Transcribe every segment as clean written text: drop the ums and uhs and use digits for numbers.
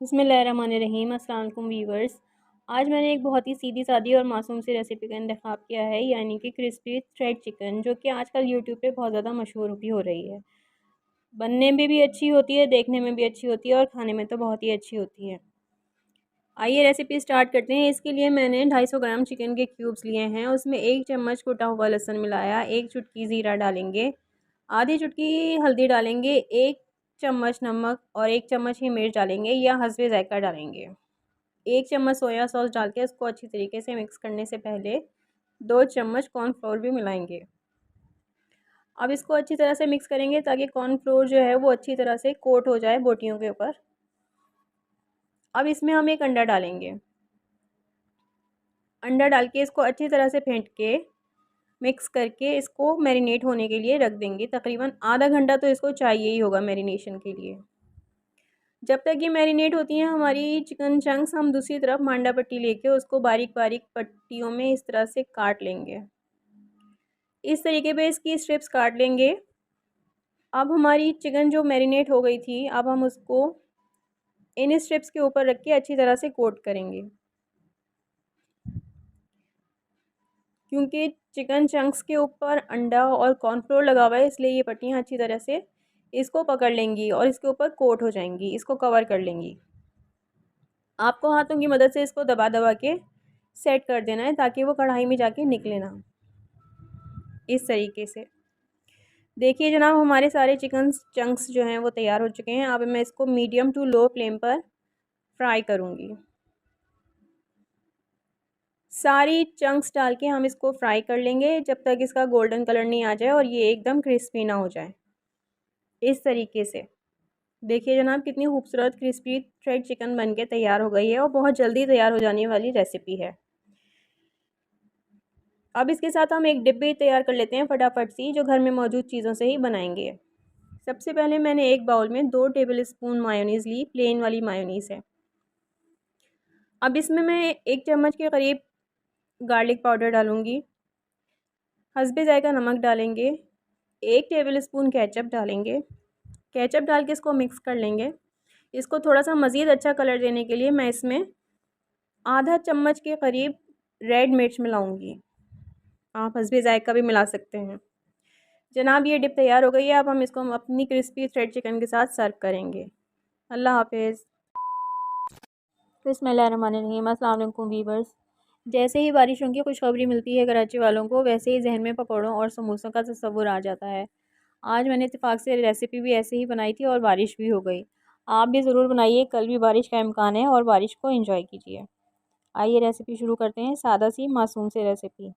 बिस्मिल्लाहिर्रहमानिर्रहीम। अस्सलाम वालेकुम वीवर्स। आज मैंने एक बहुत ही सीधी सादी और मासूम सी रेसिपी का इंतखाब किया है, यानी कि क्रिस्पी थ्रेड चिकन, जो कि आजकल यूट्यूब पे बहुत ज़्यादा मशहूर भी हो रही है। बनने में भी अच्छी होती है, देखने में भी अच्छी होती है और खाने में तो बहुत ही अच्छी होती है। आइए रेसिपी स्टार्ट करते हैं। इसके लिए मैंने 250 ग्राम चिकन के क्यूब्स लिए हैं। उसमें 1 चम्मच कुटा हुआ लहसुन मिलाया, 1 चुटकी ज़ीरा डालेंगे, आधी चुटकी हल्दी डालेंगे, 1 चम्मच नमक और 1 चम्मच ही मिर्च डालेंगे या हस्बे ज़ायका डालेंगे। 1 चम्मच सोया सॉस डाल के इसको अच्छी तरीके से मिक्स करने से पहले 2 चम्मच कॉर्नफ्लोर भी मिलाएंगे। अब इसको अच्छी तरह से मिक्स करेंगे ताकि कॉर्नफ्लोर जो है वो अच्छी तरह से कोट हो जाए बोटियों के ऊपर। अब इसमें हम एक अंडा डालेंगे। अंडा डाल के इसको अच्छी तरह से फेंट के मिक्स करके इसको मैरिनेट होने के लिए रख देंगे। तकरीबन आधा घंटा तो इसको चाहिए ही होगा मैरिनेशन के लिए। जब तक ये मैरिनेट होती हैं हमारी चिकन चंक्स, हम दूसरी तरफ मांडा पट्टी लेके उसको बारीक बारीक पट्टियों में इस तरह से काट लेंगे। इस तरीके पे इसकी स्ट्रिप्स काट लेंगे। अब हमारी चिकन जो मैरिनेट हो गई थी, अब हम उसको इन स्ट्रिप्स के ऊपर रख के अच्छी तरह से कोट करेंगे। क्योंकि चिकन चंक्स के ऊपर अंडा और कॉर्नफ्लोर लगा हुआ है, इसलिए ये पट्टियाँ अच्छी तरह से इसको पकड़ लेंगी और इसके ऊपर कोट हो जाएंगी, इसको कवर कर लेंगी। आपको हाथों की मदद से इसको दबा दबा के सेट कर देना है ताकि वो कढ़ाई में जाके निकले ना। इस तरीके से देखिए जनाब, हमारे सारे चिकन चंक्स जो हैं वो तैयार हो चुके हैं। अब मैं इसको मीडियम टू लो फ्लेम पर फ्राई करूँगी। सारी चंक्स डाल के हम इसको फ्राई कर लेंगे जब तक इसका गोल्डन कलर नहीं आ जाए और ये एकदम क्रिस्पी ना हो जाए। इस तरीके से देखिए जनाब, कितनी खूबसूरत क्रिस्पी थ्रेड चिकन बनके तैयार हो गई है और बहुत जल्दी तैयार हो जाने वाली रेसिपी है। अब इसके साथ हम एक डिब्बी तैयार कर लेते हैं फटाफट सी, जो घर में मौजूद चीज़ों से ही बनाएंगे। सबसे पहले मैंने एक बाउल में 2 टेबल स्पून मायोनीज़ ली, प्लेन वाली मायोनीज़ है। अब इसमें मैं 1 चम्मच के करीब गार्लिक पाउडर डालूँगी, हस्बे ज़ायका नमक डालेंगे, 1 टेबल स्पून केचप डालेंगे। केचप डाल के इसको मिक्स कर लेंगे। इसको थोड़ा सा मज़ीद अच्छा कलर देने के लिए मैं इसमें आधा चम्मच के करीब रेड मिर्च मिलाऊँगी। आप हस्बे ज़ायका भी मिला सकते हैं। जनाब, ये डिप तैयार हो गई है। अब हम इसको अपनी क्रिस्पी थ्रेड चिकन के साथ सर्व करेंगे। अल्लाह हाफिज़। बिस्मिल्लाहिर्रहमानिर्रहीम। अस्सलाम वालेकुम वीवर्स। जैसे ही बारिशों की खुशखबरी मिलती है कराची वालों को, वैसे ही जहन में पकौड़ों और समोसों का तस्वुर आ जाता है। आज मैंने इत्तेफाक से रेसिपी भी ऐसे ही बनाई थी और बारिश भी हो गई। आप भी ज़रूर बनाइए, कल भी बारिश का इम्कान है और बारिश को एंजॉय कीजिए। आइए रेसिपी शुरू करते हैं। सादा सी मासूम से रेसिपी।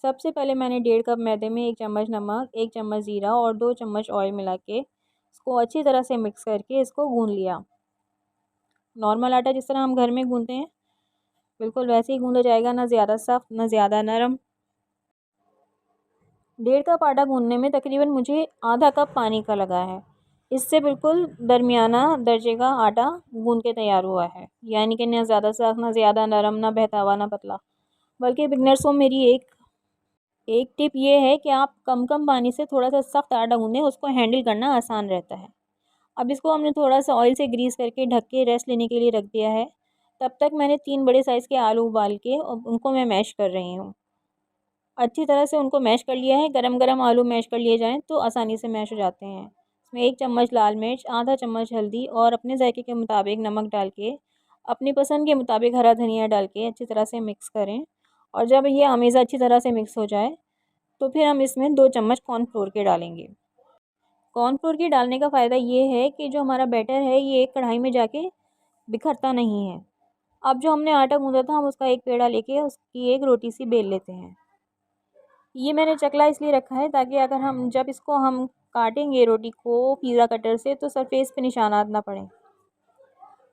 सबसे पहले मैंने 1.5 कप मैदे में 1 चम्मच नमक, 1 चम्मच ज़ीरा और 2 चम्मच ऑयल मिला के इसको अच्छी तरह से मिक्स करके इसको गूँध लिया। नॉर्मल आटा जिस तरह हम घर में गूँधते हैं, बिल्कुल वैसे ही गूँधा जाएगा, ना ज़्यादा सख्त ना ज़्यादा नरम। 1.5 कप आटा गूँधने में तकरीबन मुझे आधा कप पानी का लगा है। इससे बिल्कुल दरमियाना दर्जे का आटा गूँध के तैयार हुआ है, यानी कि ना ज़्यादा सख्त ना ज़्यादा नरम ना बहता हुआ ना पतला। बल्कि बिगनर्स को मेरी एक टिप ये है कि आप कम कम पानी से थोड़ा सा सख्त आटा गूँधें, उसको हैंडल करना आसान रहता है। अब इसको हमने थोड़ा सा ऑयल से ग्रीस करके ढक के रेस्ट लेने के लिए रख दिया है। तब तक मैंने 3 बड़े साइज़ के आलू उबाल के उनको मैं मैश कर रही हूँ। अच्छी तरह से उनको मैश कर लिया है। गरम गरम आलू मैश कर लिए जाएँ तो आसानी से मैश हो जाते हैं। इसमें 1 चम्मच लाल मिर्च, आधा चम्मच हल्दी और अपने जायके के मुताबिक नमक डाल के, अपनी पसंद के मुताबिक हरा धनिया डाल के अच्छी तरह से मिक्स करें। और जब ये अमेज़ा अच्छी तरह से मिक्स हो जाए तो फिर हम इसमें 2 चम्मच कॉर्नफ्लोर के डालेंगे। कॉर्नफ्लोर के डालने का फ़ायदा ये है कि जो हमारा बैटर है ये एक कढ़ाई में जाके बिखरता नहीं है। अब जो हमने आटा गूँधा था, हम उसका एक पेड़ा लेके उसकी एक रोटी सी बेल लेते हैं। ये मैंने चकला इसलिए रखा है ताकि अगर जब इसको हम काटेंगे रोटी को पिज़्ज़ा कटर से, तो सरफेस पे निशानात ना पड़े।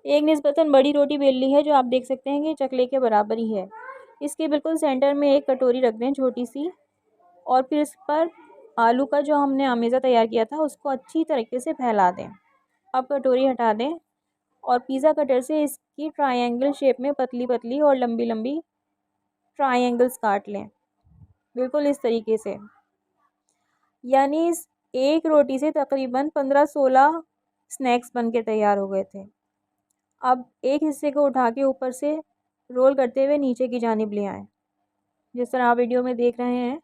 एक निस्बतन बड़ी रोटी बेल ली है, जो आप देख सकते हैं कि चकले के बराबर ही है। इसके बिल्कुल सेंटर में एक कटोरी रख दें छोटी सी, और फिर इस पर आलू का जो हमने अमेज़ा तैयार किया था उसको अच्छी तरीके से फैला दें। अब कटोरी हटा दें और पिज़्ज़ा कटर से इसकी ट्रायंगल शेप में पतली पतली और लंबी लंबी ट्रायंगल्स काट लें, बिल्कुल इस तरीके से। यानी इस एक रोटी से तकरीबन 15-16 स्नैक्स बन के तैयार हो गए थे। अब एक हिस्से को उठा के ऊपर से रोल करते हुए नीचे की जानिब ले आएँ, जिस तरह आप वीडियो में देख रहे हैं।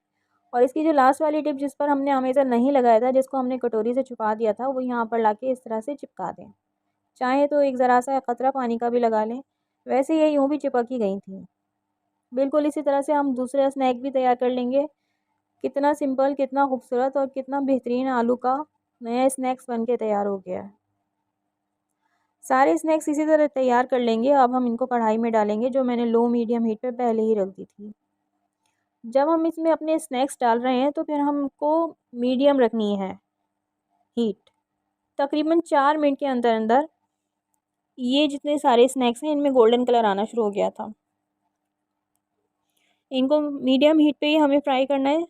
और इसकी जो लास्ट वाली टिप जिस पर हमने हमेशा नहीं लगाया था, जिसको हमने कटोरी से छुपा दिया था, वो यहाँ पर लाके इस तरह से चिपका दें। चाहे तो एक ज़रा सा कतरा पानी का भी लगा लें, वैसे ये यूँ भी चिपक ही गई थी। बिल्कुल इसी तरह से हम दूसरा स्नैक भी तैयार कर लेंगे। कितना सिंपल, कितना खूबसूरत और कितना बेहतरीन आलू का नया स्नैक्स बन के तैयार हो गया है। सारे स्नैक्स इसी तरह तैयार कर लेंगे। अब हम इनको कढ़ाई में डालेंगे, जो मैंने लो मीडियम हीट पे पहले ही रख दी थी। जब हम इसमें अपने स्नैक्स डाल रहे हैं तो फिर हमको मीडियम रखनी है हीट। तकरीबन 4 मिनट के अंदर अंदर ये जितने सारे स्नैक्स हैं इनमें गोल्डन कलर आना शुरू हो गया था। इनको मीडियम हीट पे ही हमें फ्राई करना है।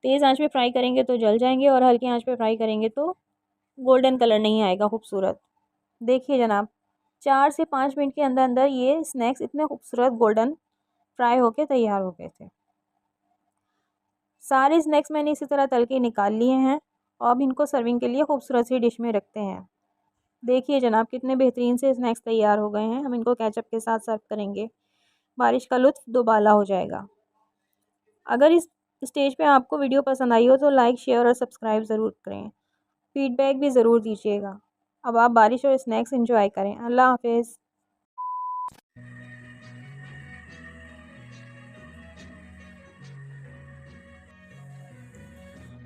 तेज़ आंच पे फ्राई करेंगे तो जल जाएंगे और हल्की आंच पे फ्राई करेंगे तो गोल्डन कलर नहीं आएगा खूबसूरत। देखिए जनाब, 4 से 5 मिनट के अंदर अंदर ये स्नैक्स इतने खूबसूरत गोल्डन फ्राई होके तैयार हो गए थे। सारे स्नैक्स मैंने इसी तरह तल के निकाल लिए हैं। अब इनको सर्विंग के लिए खूबसूरत सी डिश में रखते हैं। देखिए जनाब, कितने बेहतरीन से स्नैक्स तैयार हो गए हैं। हम इनको केचप के साथ सर्व करेंगे। बारिश का लुत्फ़ दोबाला हो जाएगा। अगर इस स्टेज पे आपको वीडियो पसंद आई हो तो लाइक, शेयर और सब्सक्राइब ज़रूर करें। फीडबैक भी ज़रूर दीजिएगा। अब आप बारिश और स्नैक्स एंजॉय करें। अल्लाह हाफ़िज़।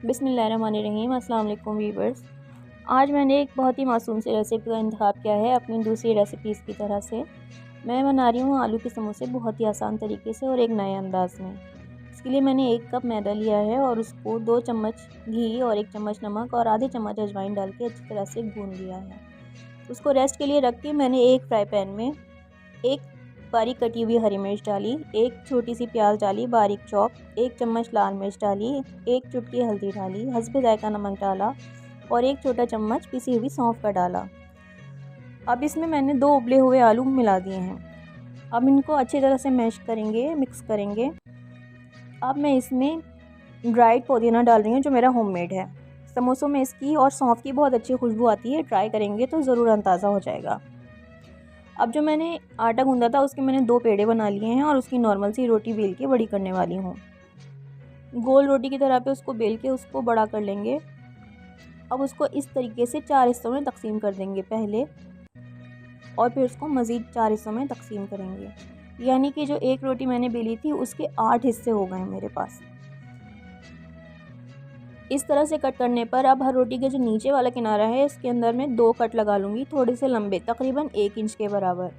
बिस्मिल्लाहिर्रहमानिर्रहीम। अस्सलाम वालेकुम व्यूअर्स। आज मैंने एक बहुत ही मासूम सी रेसिपी का इंतखाब किया है अपनी दूसरी रेसिपीज़ की तरह से। मैं बना रही हूँ आलू के समोसे बहुत ही आसान तरीके से और एक नए अंदाज़ में। इसके लिए मैंने 1 कप मैदा लिया है और उसको 2 चम्मच घी और 1 चम्मच नमक और आधे चम्मच अजवाइन डाल के अच्छी तरह से गूँध लिया है। उसको रेस्ट के लिए रख के मैंने एक फ्राई पैन में 1 बारीक कटी हुई हरी मिर्च डाली, 1 छोटी सी प्याज डाली बारीक चॉप, 1 चम्मच लाल मिर्च डाली, 1 चुटकी हल्दी डाली, हस्बे ज़ायक़ा नमक डाला और 1 छोटा चम्मच पिसी हुई सौंफ का डाला। अब इसमें मैंने 2 उबले हुए आलू मिला दिए हैं। अब इनको अच्छी तरह से मैश करेंगे, मिक्स करेंगे। अब मैं इसमें ड्राइड पुदीना डाल रही हूँ जो मेरा होममेड है। समोसों में इसकी और सौंफ की बहुत अच्छी खुशबू आती है। ट्राई करेंगे तो ज़रूर अंदाज़ा हो जाएगा। अब जो मैंने आटा गूँधा था उसके मैंने 2 पेड़े बना लिए हैं और उसकी नॉर्मल सी रोटी बेल के बड़ी करने वाली हूँ। गोल रोटी की तरह पे उसको बेल के उसको बड़ा कर लेंगे। अब उसको इस तरीके से 4 हिस्सों में तकसीम कर देंगे पहले, और फिर उसको मज़ीद 4 हिस्सों में तकसीम करेंगे। यानी कि जो एक रोटी मैंने बेली थी उसके 8 हिस्से हो गए मेरे पास। इस तरह से कट करने पर अब हर रोटी के जो नीचे वाला किनारा है इसके अंदर मैं 2 कट लगा लूँगी, थोड़े से लंबे, तकरीबन 1 इंच के बराबर।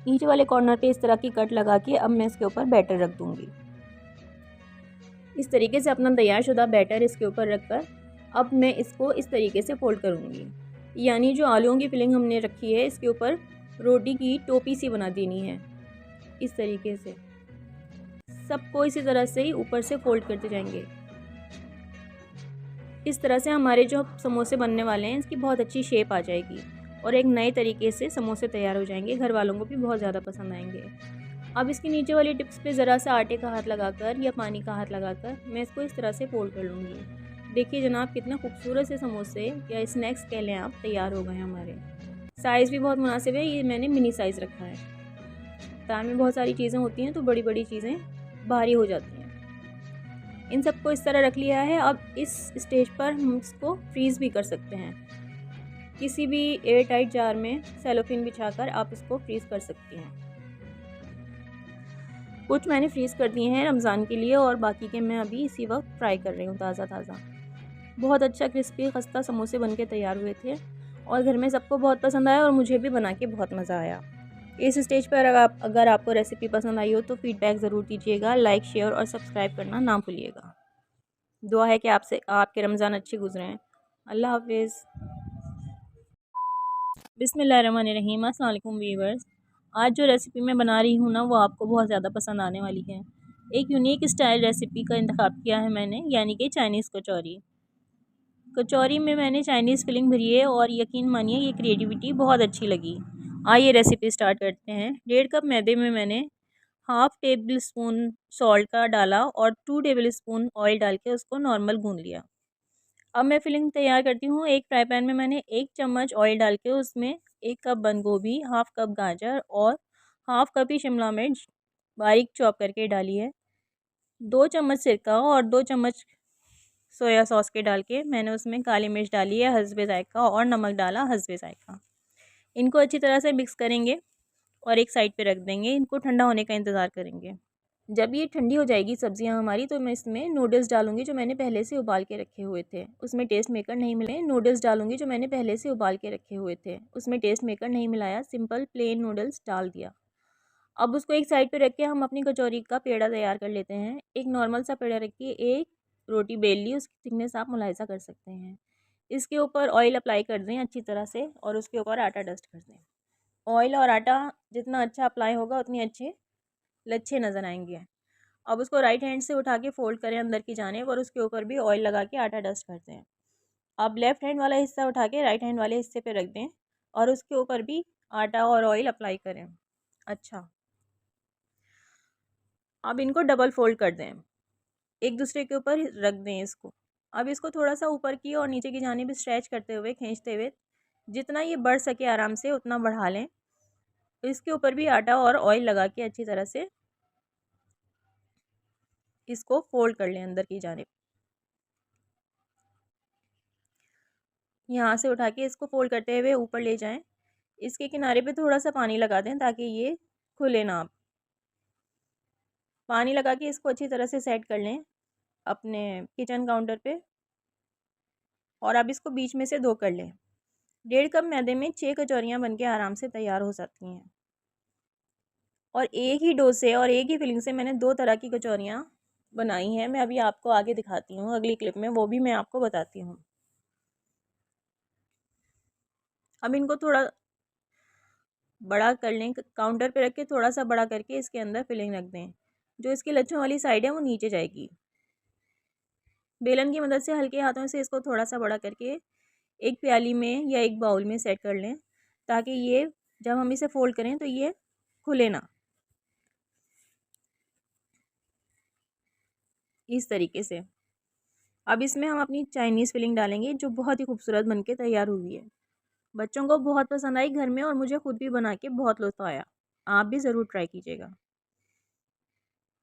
नीचे वाले कॉर्नर पे इस तरह की कट लगा के अब मैं इसके ऊपर बैटर रख दूँगी। इस तरीके से अपना तैयारशुदा बैटर इसके ऊपर रखकर अब मैं इसको इस तरीके से फोल्ड करूँगी। यानी जो आलूओं की फिलिंग हमने रखी है इसके ऊपर रोटी की टोपी सी बना देनी है। इस तरीके से सबको इसी तरह से ही ऊपर से फोल्ड करते जाएंगे। इस तरह से हमारे जो समोसे बनने वाले हैं इसकी बहुत अच्छी शेप आ जाएगी और एक नए तरीके से समोसे तैयार हो जाएंगे। घर वालों को भी बहुत ज़्यादा पसंद आएंगे। अब इसके नीचे वाली टिप्स पे ज़रा सा आटे का हाथ लगाकर या पानी का हाथ लगाकर मैं इसको इस तरह से फोल्ड कर लूँगी। देखिए जनाब, कितना खूबसूरत से समोसे या स्नैक्स कह लें आप तैयार हो गए हमारे। साइज़ भी बहुत मुनासिब है। ये मैंने मिनी साइज़ रखा है। पैन में बहुत सारी चीज़ें होती हैं तो बड़ी बड़ी चीज़ें भारी हो जाती हैं। इन सबको इस तरह रख लिया है। अब इस स्टेज पर हम इसको फ्रीज़ भी कर सकते हैं। किसी भी एयर टाइट जार में सेलोफिन बिछाकर आप इसको फ्रीज़ कर सकती हैं। कुछ मैंने फ्रीज़ कर दिए हैं रमज़ान के लिए और बाकी के मैं अभी इसी वक्त फ्राई कर रही हूँ ताज़ा ताज़ा। बहुत अच्छा क्रिस्पी खस्ता समोसे बनके तैयार हुए थे और घर में सबको बहुत पसंद आया और मुझे भी बना के बहुत मज़ा आया। इस स्टेज पर अगर आपको रेसिपी पसंद आई हो तो फीडबैक ज़रूर दीजिएगा। लाइक, शेयर और सब्सक्राइब करना ना भूलिएगा। दुआ है कि आपके रमज़ान अच्छे गुजरे हैं। अल्लाह हाफिज़। बिस्मिल्लाहिर्रहमानिर्रहीम। अस्सलाम वालेकुम व्यूअर्स। आज जो रेसिपी मैं बना रही हूँ ना वो आपको बहुत ज़्यादा पसंद आने वाली है। एक यूनिक स्टाइल रेसिपी का इंतखाब किया है मैंने, यानी कि चाइनीज़ कचौरी। कचौरी में मैंने चाइनीज़ फिलिंग भरी है और यकीन मानिए ये क्रिएटिविटी बहुत अच्छी लगी। आइए रेसिपी स्टार्ट करते हैं। 1.5 कप मैदे में मैंने हाफ़ टेबल स्पून सॉल्ट का डाला और 2 टेबल स्पून ऑयल डाल के उसको नॉर्मल गूँध लिया। अब मैं फिलिंग तैयार करती हूँ। एक फ्राई पैन में मैंने 1 चम्मच ऑयल डाल के उसमें 1 कप बंद गोभी, हाफ़ कप गाजर और हाफ़ कप ही शिमला मिर्च बारीक चॉप करके डाली है। 2 चम्मच सिरका और 2 चम्मच सोया सॉस के डाल के मैंने उसमें काली मिर्च डाली है हस्बे ज़ायक़ा और नमक डाला हस्बे ज़ायक़ा। इनको अच्छी तरह से मिक्स करेंगे और एक साइड पे रख देंगे। इनको ठंडा होने का इंतज़ार करेंगे। जब ये ठंडी हो जाएगी सब्जियां हमारी, तो मैं इसमें नूडल्स डालूंगी जो मैंने पहले से उबाल के रखे हुए थे। उसमें टेस्ट मेकर नहीं मिले। नूडल्स डालूंगी जो मैंने पहले से उबाल के रखे हुए थे। उसमें टेस्ट मेकर नहीं मिलाया, सिंपल प्लेन नूडल्स डाल दिया। अब उसको एक साइड पे रख के हम अपनी कचौरी का पेड़ा तैयार कर लेते हैं। एक नॉर्मल सा पेड़ा रख के एक रोटी बेल ली, उसकी थिकनेस आप मुलायजा कर सकते हैं। इसके ऊपर ऑयल अप्लाई कर दें अच्छी तरह से और उसके ऊपर आटा डस्ट कर दें। ऑयल और आटा जितना अच्छा अप्लाई होगा उतनी अच्छे लच्छे नज़र आएंगे। अब उसको राइट हैंड से उठा के फोल्ड करें अंदर की जानिब और उसके ऊपर भी ऑयल लगा के आटा डस्ट करते हैं। अब लेफ़्ट हैंड वाला हिस्सा उठा के राइट हैंड वाले हिस्से पे रख दें और उसके ऊपर भी आटा और ऑयल अप्लाई करें। अच्छा, अब इनको डबल फोल्ड कर दें, एक दूसरे के ऊपर रख दें इसको। अब इसको थोड़ा सा ऊपर की और नीचे की जानिब स्ट्रेच करते हुए, खींचते हुए, जितना ये बढ़ सके आराम से उतना बढ़ा लें। इसके ऊपर भी आटा और ऑयल लगा के अच्छी तरह से इसको फोल्ड कर लें अंदर की जानिब। यहाँ से उठा के इसको फोल्ड करते हुए ऊपर ले जाएं। इसके किनारे पे थोड़ा सा पानी लगा दें ताकि ये खुले ना। पानी लगा के इसको अच्छी तरह से सेट कर लें अपने किचन काउंटर पे और अब इसको बीच में से धो कर लें। 1.5 कप मैदे में 6 कचौरियाँ बनके आराम से तैयार हो सकती हैं। और एक ही डो से और एक ही फिलिंग से मैंने 2 तरह की कचौरियाँ बनाई हैं। मैं अभी आपको आगे दिखाती हूँ अगली क्लिप में, वो भी मैं आपको बताती हूँ। अब इनको थोड़ा बड़ा कर लें, काउंटर पे रख के थोड़ा सा बड़ा करके इसके अंदर फिलिंग रख दें। जो इसकी लच्छों वाली साइड है वो नीचे जाएगी। बेलन की मदद से हल्के हाथों से इसको थोड़ा सा बड़ा करके एक प्याली में या एक बाउल में सेट कर लें ताकि ये जब हम इसे फोल्ड करें तो ये खुले ना। इस तरीके से अब इसमें हम अपनी चाइनीज़ फिलिंग डालेंगे जो बहुत ही खूबसूरत बनके तैयार हुई है। बच्चों को बहुत पसंद आई घर में और मुझे खुद भी बना के बहुत लुत्फ़ आया। आप भी ज़रूर ट्राई कीजिएगा।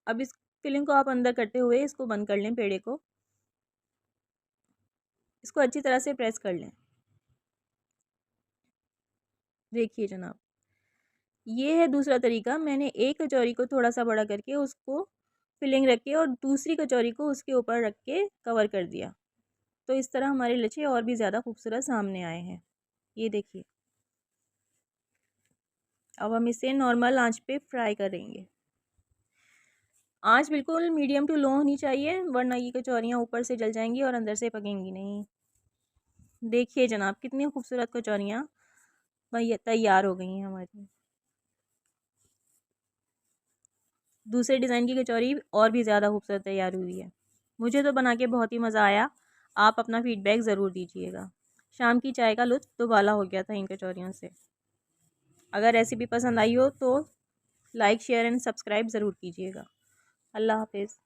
अब इस फिलिंग को आप अंदर करते हुए इसको बंद कर लें पेड़े को। इसको अच्छी तरह से प्रेस कर लें। देखिए जनाब, ये है दूसरा तरीका। मैंने एक कचौरी को थोड़ा सा बड़ा करके उसको फिलिंग रख के और दूसरी कचौरी को उसके ऊपर रख के कवर कर दिया। तो इस तरह हमारे लच्छे और भी ज़्यादा खूबसूरत सामने आए हैं। ये देखिए। अब हम इसे नॉर्मल आंच पे फ्राई करेंगे। आंच बिल्कुल मीडियम टू लो होनी चाहिए वरना ये कचौरियाँ ऊपर से जल जाएंगी और अंदर से पकेंगी नहीं। देखिए जनाब, कितनी खूबसूरत कचौरियाँ तैयार हो गई हैं हमारी। दूसरे डिज़ाइन की कचौरी और भी ज़्यादा खूबसूरत तैयार हुई है। मुझे तो बना के बहुत ही मज़ा आया। आप अपना फ़ीडबैक ज़रूर दीजिएगा। शाम की चाय का लुत्फ़ दुबाला हो गया था इन कचौरियों से। अगर रेसिपी पसंद आई हो तो लाइक, शेयर एंड सब्सक्राइब ज़रूर कीजिएगा। अल्लाह हाफ़िज़।